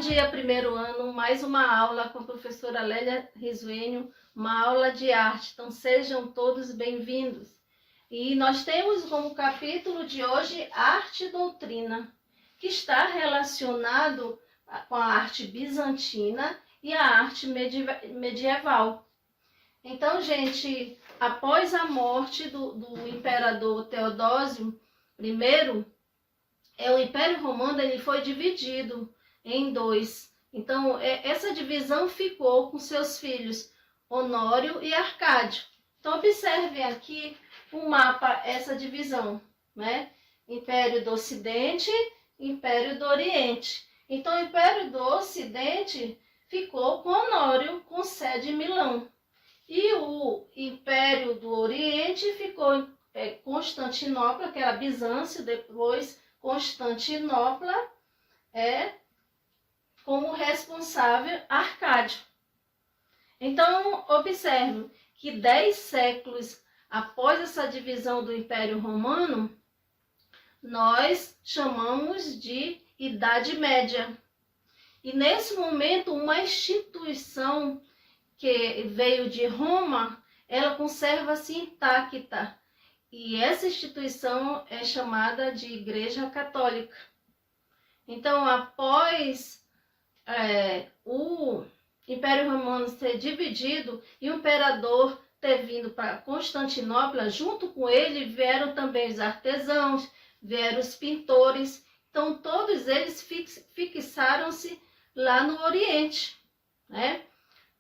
dia, primeiro ano, mais uma aula com a professora Lélia Risuênio, uma aula de arte. Então, sejam todos bem-vindos. E nós temos como capítulo de hoje Arte e Doutrina, que está relacionado com a arte bizantina e a arte medieval. Então, gente, após a morte do imperador Teodósio I, o Império Romano ele foi dividido em dois. Então, essa divisão ficou com seus filhos Honório e Arcádio. Então, observem aqui o mapa, essa divisão, né? Império do Ocidente, Império do Oriente. Então, o Império do Ocidente ficou com Honório, com sede em Milão. E o Império do Oriente ficou em Constantinopla, que era Bizâncio, depois Constantinopla, como responsável Arcádio. Então, observe que 10 séculos após essa divisão do Império Romano, nós chamamos de Idade Média. E nesse momento, uma instituição que veio de Roma, ela conserva-se intacta. E essa instituição é chamada de Igreja Católica. Então, após o Império Romano ser dividido e o imperador ter vindo para Constantinopla, junto com ele vieram também os artesãos, vieram os pintores. Então, todos eles fixaram-se lá no Oriente, né?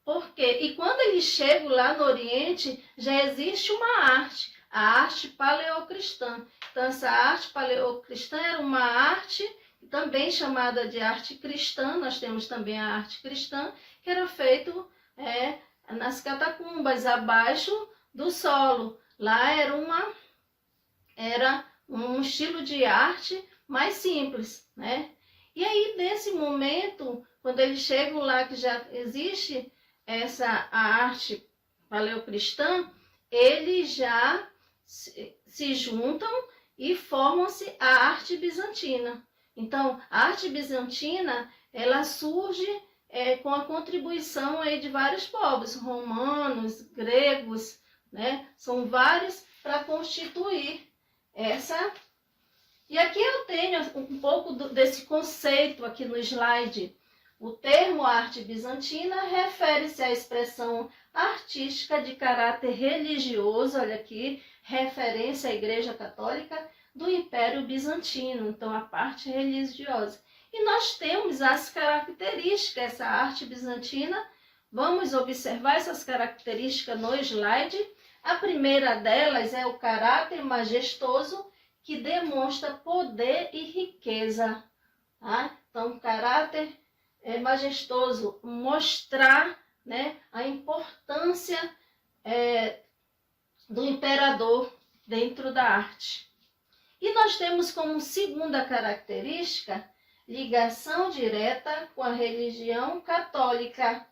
Porque, e quando eles chegam lá no Oriente, já existe uma arte, a arte paleocristã. Então, essa arte paleocristã era uma arte também chamada de arte cristã. Nós temos também a arte cristã, que era feito nas catacumbas, abaixo do solo. Lá era um estilo de arte mais simples, né? E aí, nesse momento, quando eles chegam lá, que já existe a arte paleocristã, eles já se juntam e formam-se a arte bizantina. Então, a arte bizantina, ela surge com a contribuição aí de vários povos, romanos, gregos, né? São vários para constituir essa. E aqui eu tenho um pouco desse conceito aqui no slide. O termo arte bizantina refere-se à expressão artística de caráter religioso, olha aqui, referência à Igreja Católica do Império Bizantino, então a parte religiosa. E nós temos as características dessa arte bizantina. Vamos observar essas características no slide. A primeira delas é o caráter majestoso, que demonstra poder e riqueza. Tá? Então, caráter majestoso, mostrar, né, a importância do imperador dentro da arte. E nós temos como segunda característica ligação direta com a religião católica.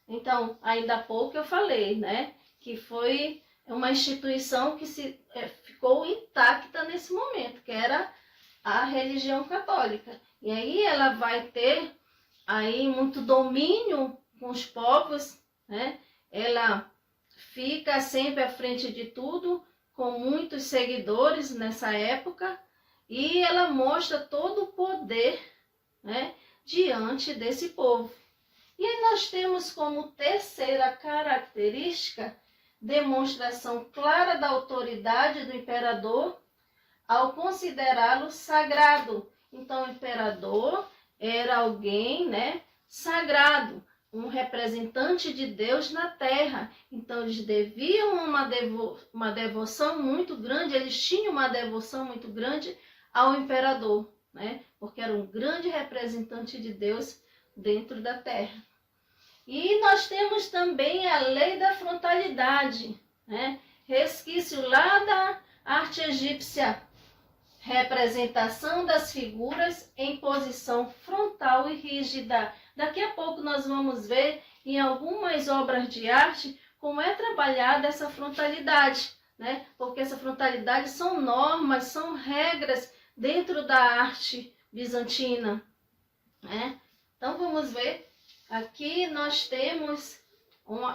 Então, ainda há pouco eu falei, né, que foi uma instituição que ficou intacta nesse momento, que era a religião católica. E aí ela vai ter aí muito domínio com os povos, né? Ela fica sempre à frente de tudo, com muitos seguidores nessa época, e ela mostra todo o poder, né, diante desse povo. E aí nós temos como terceira característica demonstração clara da autoridade do imperador ao considerá-lo sagrado. Então, o imperador era alguém, né, sagrado, um representante de Deus na terra. Então, eles deviam uma devoção muito grande, eles tinham uma devoção muito grande ao imperador, né, porque era um grande representante de Deus dentro da terra. E nós temos também a lei da frontalidade, né? Resquício lá da arte egípcia, representação das figuras em posição frontal e rígida. Daqui a pouco nós vamos ver em algumas obras de arte como é trabalhada essa frontalidade, né? Porque essa frontalidade são normas, são regras dentro da arte bizantina, né? Então vamos ver, aqui nós temos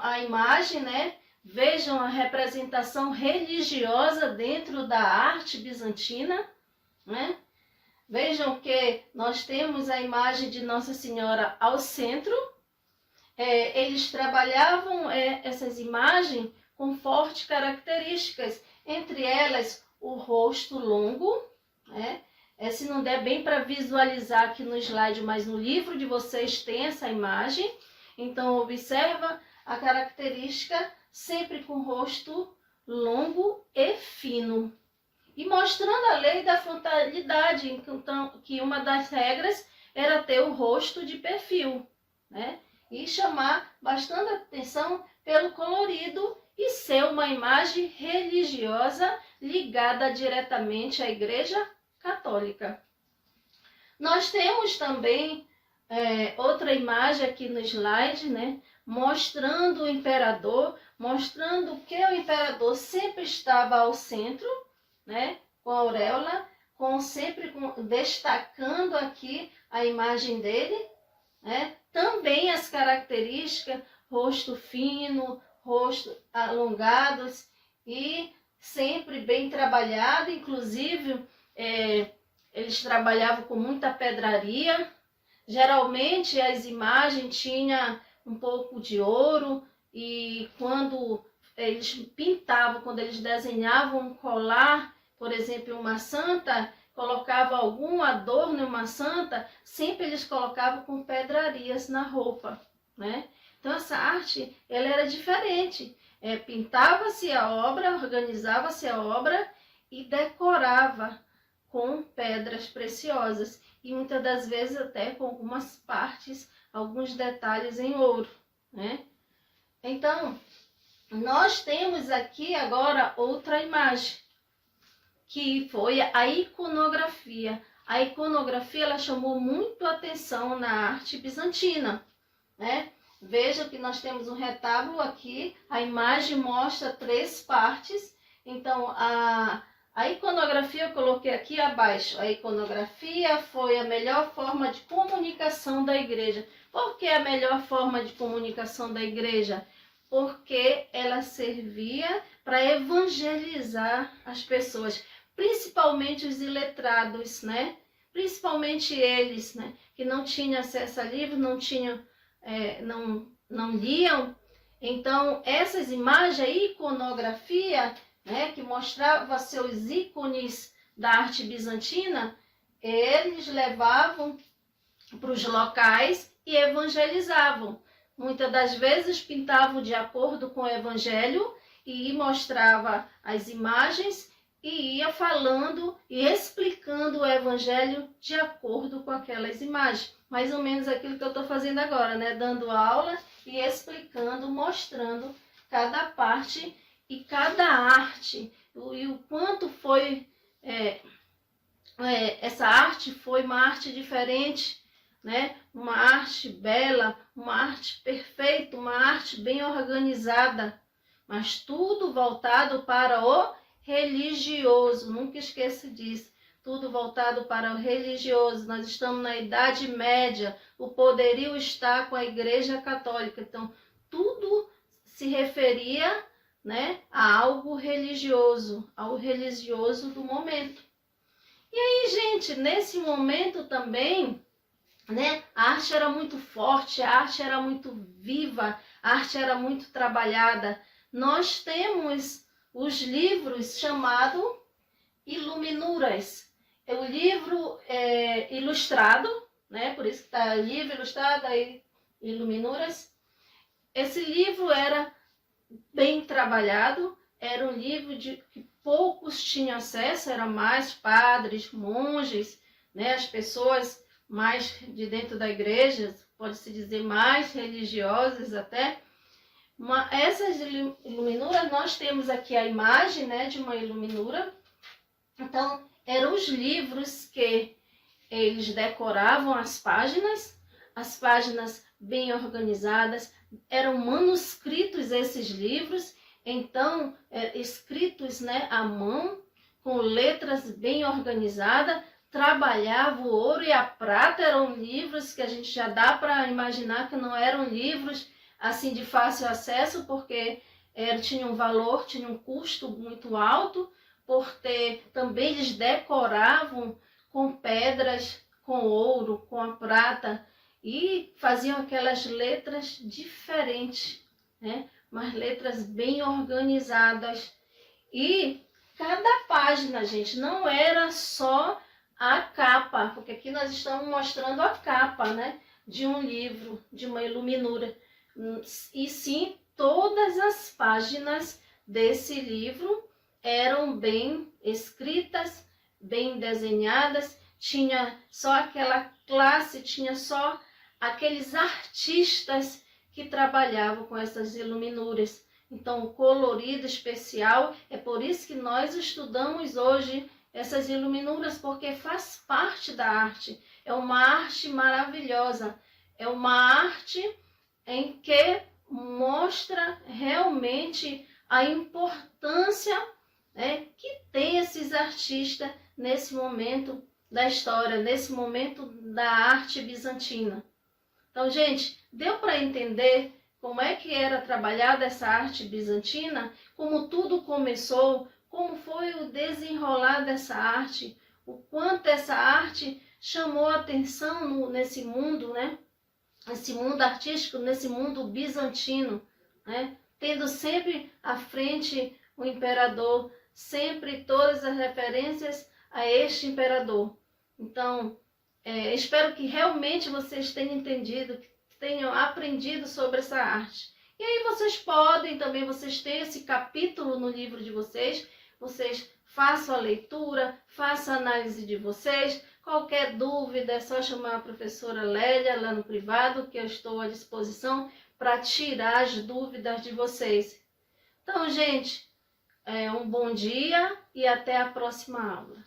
a imagem, né? Vejam a representação religiosa dentro da arte bizantina, né? Vejam que nós temos a imagem de Nossa Senhora ao centro. Eles trabalhavam essas imagens com fortes características, entre elas o rosto longo, né? Se não der bem para visualizar aqui no slide, mas no livro de vocês tem essa imagem. Então observa a característica sempre com rosto longo e fino. E mostrando a lei da frontalidade, então, que uma das regras era ter o rosto de perfil, né? E chamar bastante atenção pelo colorido e ser uma imagem religiosa ligada diretamente à Igreja Católica. Nós temos também outra imagem aqui no slide, né? Mostrando o imperador, mostrando que o imperador sempre estava ao centro, né? Com a auréola, destacando aqui a imagem dele, né? Também as características, rosto fino, rosto alongados e sempre bem trabalhado, inclusive eles trabalhavam com muita pedraria. Geralmente as imagens tinham um pouco de ouro, e quando eles pintavam, quando eles desenhavam um colar, por exemplo, uma santa, colocava algum adorno em uma santa, sempre eles colocavam com pedrarias na roupa, né? Então essa arte, ela era diferente. Pintava-se a obra, organizava-se a obra e decorava com pedras preciosas. E muitas das vezes até com algumas partes, alguns detalhes em ouro, né? Então, nós temos aqui agora outra imagem, que foi a iconografia. A iconografia, ela chamou muito a atenção na arte bizantina, né? Veja que nós temos um retábulo aqui, a imagem mostra 3 partes. Então, a iconografia eu coloquei aqui abaixo. A iconografia foi a melhor forma de comunicação da igreja. Por que a melhor forma de comunicação da igreja? Porque ela servia para evangelizar as pessoas, principalmente os iletrados, né? Principalmente eles, né? Que não tinham acesso a livros, não liam. Então, essas imagens, a iconografia, né, que mostrava seus ícones da arte bizantina, eles levavam para os locais e evangelizavam. Muitas das vezes pintavam de acordo com o evangelho e mostrava as imagens e ia falando e explicando o evangelho de acordo com aquelas imagens. Mais ou menos aquilo que eu estou fazendo agora, né? Dando aula e explicando, mostrando cada parte e cada arte. E o quanto foi... essa arte foi uma arte diferente, né? Uma arte bela, uma arte perfeita, uma arte bem organizada, mas tudo voltado para o religioso. Nunca esqueça disso. Tudo voltado para o religioso. Nós estamos na Idade Média, o poderio está com a Igreja Católica. Então, tudo se referia, né, a algo religioso, ao religioso do momento. E aí, gente, nesse momento também, né, a arte era muito forte, a arte era muito viva, a arte era muito trabalhada. Nós temos os livros chamados Iluminuras. É o livro ilustrado, né, por isso que está livro ilustrado, aí Iluminuras. Esse livro era bem trabalhado, era um livro que poucos tinham acesso, eram mais padres, monges, né, as pessoas mais de dentro da igreja, pode-se dizer mais religiosas até. Essas iluminuras, nós temos aqui a imagem, né, de uma iluminura. Então, eram os livros que eles decoravam as páginas bem organizadas, eram manuscritos esses livros, então, escritos, né, à mão, com letras bem organizadas, trabalhava o ouro e a prata, eram livros que a gente já dá para imaginar que não eram livros assim de fácil acesso, porque tinha um valor, tinha um custo muito alto, por ter, também eles decoravam com pedras, com ouro, com a prata, e faziam aquelas letras diferentes, né? Umas letras bem organizadas. E cada página, gente, não era só a capa, porque aqui nós estamos mostrando a capa, né, de um livro, de uma iluminura, e sim todas as páginas desse livro eram bem escritas, bem desenhadas, tinha só aquela classe, tinha só aqueles artistas que trabalhavam com essas iluminuras. Então, o colorido especial, é por isso que nós estudamos hoje essas iluminuras, porque faz parte da arte. É uma arte maravilhosa, é uma arte em que mostra realmente a importância, né, que tem esses artistas nesse momento da história, nesse momento da arte bizantina. Então, gente, deu para entender como é que era trabalhada essa arte bizantina, como tudo começou, como foi o desenrolar dessa arte, o quanto essa arte chamou a atenção nesse mundo, né? Esse mundo artístico, nesse mundo bizantino, né? Tendo sempre à frente o imperador, sempre todas as referências a este imperador. Então, espero que realmente vocês tenham entendido, que tenham aprendido sobre essa arte. E aí vocês podem também, vocês têm esse capítulo no livro de vocês façam a leitura, façam a análise de vocês. Qualquer dúvida é só chamar a professora Lélia lá no privado, que eu estou à disposição para tirar as dúvidas de vocês. Então, gente, um bom dia e até a próxima aula.